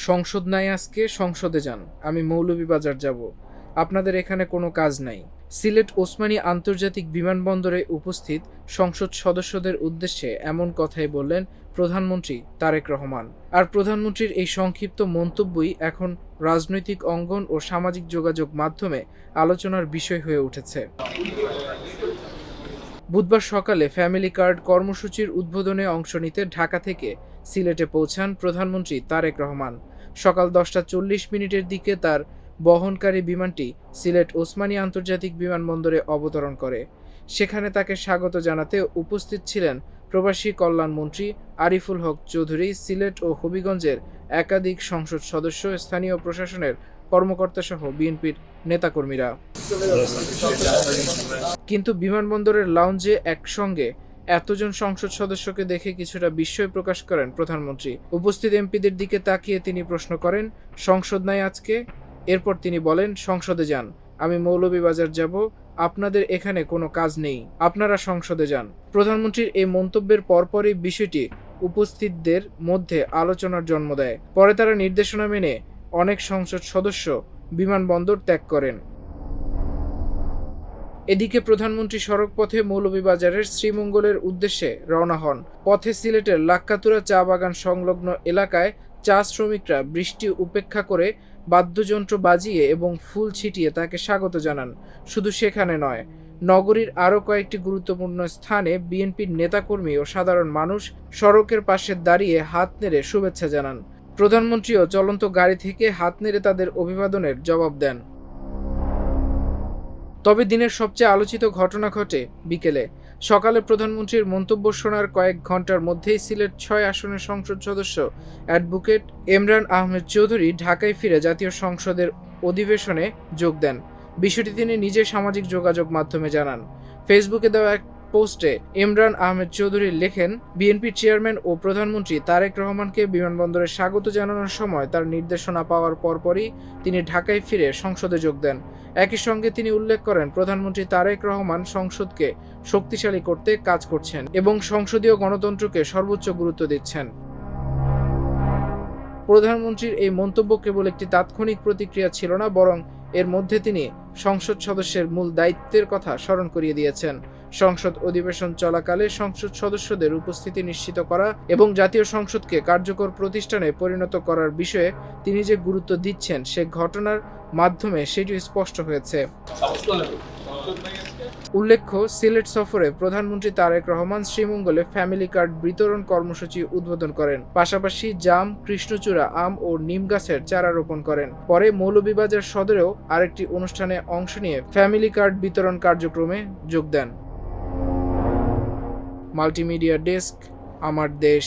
সংসদ নাই আজকে, সংসদে যান। আমি মৌলভীবাজার যাব। আপনাদের এখানে কোনো কাজ নাই। সিলেট ওসমানী আন্তর্জাতিক বিমানবন্দরে উপস্থিত সংসদ সদস্যদের উদ্দেশ্যে এমন কথাই বললেন প্রধানমন্ত্রী তারেক রহমান। আর প্রধানমন্ত্রীর এই সংক্ষিপ্ত মন্তব্যই এখন রাজনৈতিক অঙ্গন ও সামাজিক যোগাযোগ মাধ্যমে আলোচনার বিষয় হয়ে উঠেছে। বুধবার সকালে ফ্যামিলি কার্ড কর্মসূচির উদ্বোধনে অংশ নিতে ঢাকা থেকে সিলেটে পৌঁছান প্রধানমন্ত্রী তারেক রহমান। সকাল 10টা 40 মিনিটের দিকে তার বহনকারী বিমানটি সিলেট ওসমানী আন্তর্জাতিক বিমানবন্দরে অবতরণ করে। সেখানে তাকে স্বাগত জানাতে উপস্থিত ছিলেন প্রবাসী কল্যাণ মন্ত্রী আরিফুল হক চৌধুরী, সিলেট ও হবিগঞ্জের একাধিক সংসদ সদস্য, স্থানীয় প্রশাসনের কর্মকর্তাসহ বিএনপির নেতাকর্মীরা। কিন্তু বিমানবন্দরের লাউঞ্জে একসঙ্গে এতজন সংসদ সদস্যকে দেখে কিছুটা বিস্ময় প্রকাশ করেন প্রধানমন্ত্রী। উপস্থিত এমপিদের দিকে তাকিয়ে তিনি প্রশ্ন করেন, সংসদ নাই আজকে? এরপর তিনি বলেন, সংসদে যান। আমি মৌলভীবাজার যাব। আপনাদের এখানে কোনো কাজ নেই, আপনারা সংসদে যান। প্রধানমন্ত্রীর এই মন্তব্যের পরপরই বিষয়টি উপস্থিতদের মধ্যে আলোচনার জন্ম দেয়। পরে তারা নির্দেশনা মেনে অনেক সংসদ সদস্য বিমানবন্দর ত্যাগ করেন। এদিকে প্রধানমন্ত্রী সড়কপথে মৌলভীবাজারের শ্রীমঙ্গলের উদ্দেশ্যে রওনা হন। পথে সিলেটের লাক্কাতুরা চা বাগান সংলগ্ন এলাকায় চা শ্রমিকরা বৃষ্টি উপেক্ষা করে বাদ্যযন্ত্র বাজিয়ে এবং ফুল ছিটিয়ে তাকে স্বাগত জানান। শুধু সেখানে নয়, নগরীর আরও কয়েকটি গুরুত্বপূর্ণ স্থানে বিএনপির নেতাকর্মী ও সাধারণ মানুষ সড়কের পাশে দাঁড়িয়ে হাত নেড়ে শুভেচ্ছা জানান। প্রধানমন্ত্রীও চলন্ত গাড়ি থেকে হাত নেড়ে তাদের অভিবাদনের জবাব দেন। তবে দিনের সবচেয়ে আলোচিত ঘটনা ঘটে বিকেলে। সকালে প্রধানমন্ত্রীর মন্তব্য শোনার কয়েক ঘন্টার মধ্যেই সিলেট ৬ আসনের সংসদ সদস্য অ্যাডভোকেট এমরান আহমেদ চৌধুরী ঢাকায় ফিরে জাতীয় সংসদের অধিবেশনে যোগ দেন। বিষয়টি তিনি নিজে সামাজিক যোগাযোগ মাধ্যমে জানান। ফেসবুকে দেওয়া এক পোস্টে ইমরান আহমেদ চৌধুরী লেখেন, বিএনপির চেয়ারম্যান ও প্রধানমন্ত্রী তারেক রহমানকে বিমানবন্দরে স্বাগত জানানোর সময় তার নির্দেশনা পাওয়ার পরপরই তিনি ঢাকায় ফিরে সংসদে যোগ দেন। একই সঙ্গে তিনি উল্লেখ করেন, প্রধানমন্ত্রী তারেক রহমান সংসদকে শক্তিশালী করতে কাজ করছেন এবং সংসদীয় গণতন্ত্রকে সর্বোচ্চ গুরুত্ব দিচ্ছেন। প্রধানমন্ত্রীর এই মন্তব্য কেবল একটি তাৎক্ষণিক প্রতিক্রিয়া ছিল না, বরং এর মধ্যে তিনি সংসদ সদস্যের মূল দায়িত্বের কথা স্মরণ করিয়ে দিয়েছেন। সংসদ অধিবেশন চলাকালে সংসদ সদস্যদের উপস্থিতি নিশ্চিত করা এবং জাতীয় সংসদকে কার্যকর প্রতিষ্ঠানে পরিণত করার বিষয়ে তিনি যে গুরুত্ব দিচ্ছেন সে ঘটনার মাধ্যমে সেটি স্পষ্ট হয়েছে। উল্লেখ্য, সিলেট সফরে প্রধানমন্ত্রী তারেক রহমান শ্রীমঙ্গলে ফ্যামিলি কার্ড বিতরণ কর্মসূচি উদ্বোধন করেন। পাশাপাশি জাম, কৃষ্ণচূড়া, আম ও নিম গাছের চারা রোপণ করেন। পরে মৌলভীবাজার সদরেও আরেকটি অনুষ্ঠানে অংশ নিয়ে ফ্যামিলি কার্ড বিতরণ কার্যক্রমে যোগ দেন। মাল্টিমিডিয়া ডেস্ক, আমার দেশ।